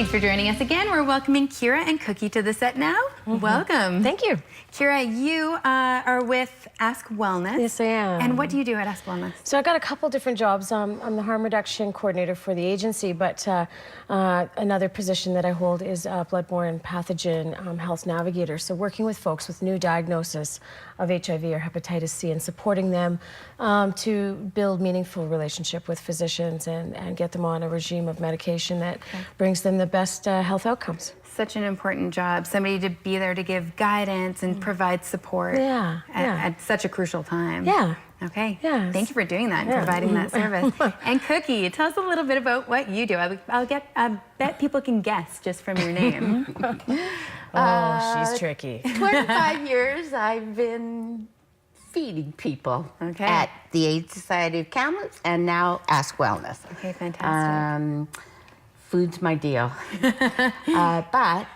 Thanks for joining us again. We're welcoming Kira and Cookie to the set now. Welcome. Thank you. Kira, you are with Ask Wellness. Yes, I am. And what do you do at Ask Wellness? So I've got a couple different jobs. I'm the harm reduction coordinator for the agency, but another position that I hold is bloodborne pathogen health navigator. So working with folks with new diagnosis of HIV or hepatitis C and supporting them to build meaningful relationship with physicians and get them on a regime of medication that brings them the best health outcomes. Such an important job. Somebody to be there to give guidance and provide support at such a crucial time. Yeah. Okay. Yeah. Thank you for doing that and providing that service. And Cookie, tell us a little bit about what you do. I bet people can guess just from your name. Oh, she's tricky. 25 years I've been feeding people at the AIDS Society of Kamloops and now Ask Wellness. Okay, fantastic. Food's my deal. But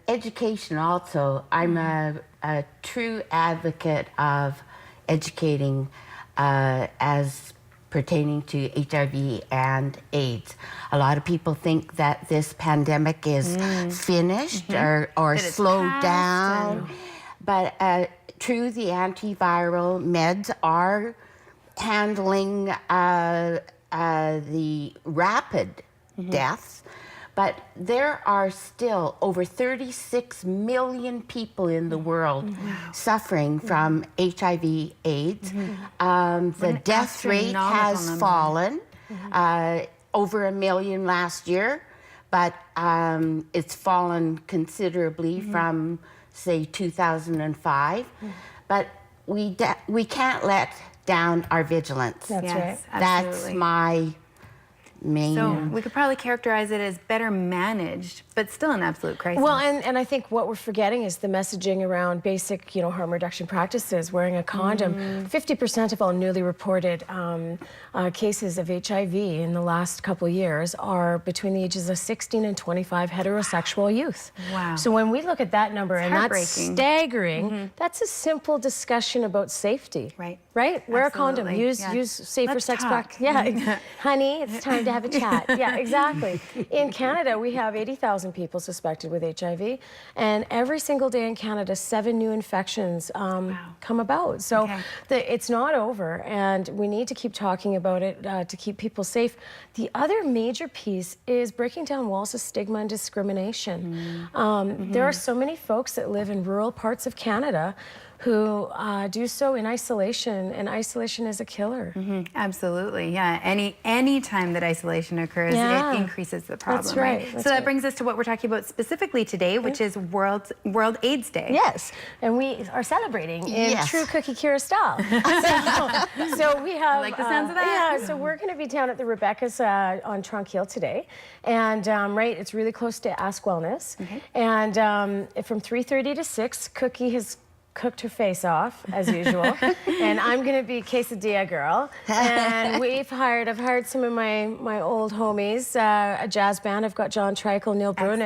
education also. I'm a true advocate of educating as pertaining to HIV and AIDS. A lot of people think that this pandemic is finished or slowed down. But true, the antiviral meds are handling the rapid deaths, but there are still over 36 million people in the world suffering from HIV AIDS. The death rate has fallen over 1 million last year, but it's fallen considerably from, say, 2005. But we can't let down our vigilance. That's right. That's my main. So we could probably characterize it as better managed, but still an absolute crisis. Well, and I think what we're forgetting is the messaging around basic, harm reduction practices, wearing a condom. 50% of all newly reported cases of HIV in the last couple of years are between the ages of 16 and 25 heterosexual youth. Wow. So when we look at that number, and that's heartbreaking. staggering, that's a simple discussion about safety. Right. Right? Wear a condom. Absolutely. Use safer Let's sex talk. practices. Yeah. Honey, it's time to have a chat. Yeah, exactly. In Canada, we have 80,000 people suspected with HIV, and every single day in Canada, 7 new infections come about. So it's not over, and we need to keep talking about it to keep people safe. The other major piece is breaking down walls of stigma and discrimination. There are so many folks that live in rural parts of Canada who do so in isolation, and isolation is a killer. Absolutely, yeah. Any time that isolation occurs, it increases the problem. That's right. So that brings us to what we're talking about specifically today, which is World AIDS Day. Yes, and we are celebrating in true Cookie Kira style. so we have. I like the sounds of that. Yeah, so we're going to be down at the Rebecca's on Trunk Hill today, and it's really close to Ask Wellness, and from 3:30 to 6, Cookie has cooked her face off as usual, and I'm gonna be quesadilla girl. And I've hired some of my old homies, a jazz band. I've got John Treichel, Neil Brun,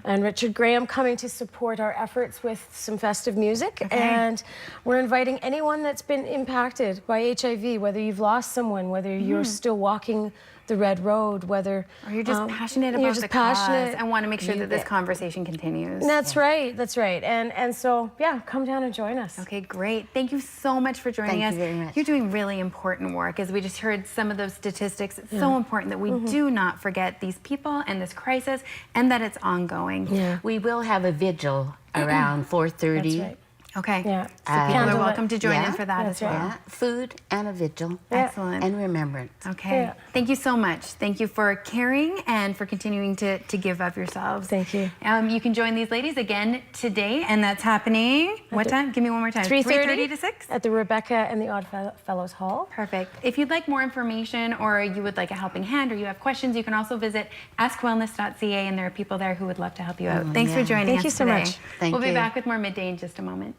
and Richard Graham coming to support our efforts with some festive music. And we're inviting anyone that's been impacted by HIV, whether you've lost someone, whether you're still walking the red road, whether or you're just passionate about the cause and want to make sure that this conversation continues. That's right. That's right. And so come down and join us. Okay, great. Thank you so much for joining us. Thank you very much. You're doing really important work. As we just heard some of those statistics, it's so important that we do not forget these people and this crisis, and that it's ongoing. Yeah. We will have a vigil around 4:30. That's right. Okay. Yeah. So people are welcome to join in for that as well. Yeah. Food and a vigil. Excellent. And remembrance. Okay. Yeah. Thank you so much. Thank you for caring and for continuing to give of yourselves. Thank you. You can join these ladies again today, and that's happening. What time? Give me one more time. 3:30 to 6? At the Rebecca and the Odd Fellows Hall. Perfect. If you'd like more information, or you would like a helping hand, or you have questions, you can also visit askwellness.ca, and there are people there who would love to help you out. Thanks for joining us Thank you so today. much. Thank We'll be you. back with more Midday in just a moment.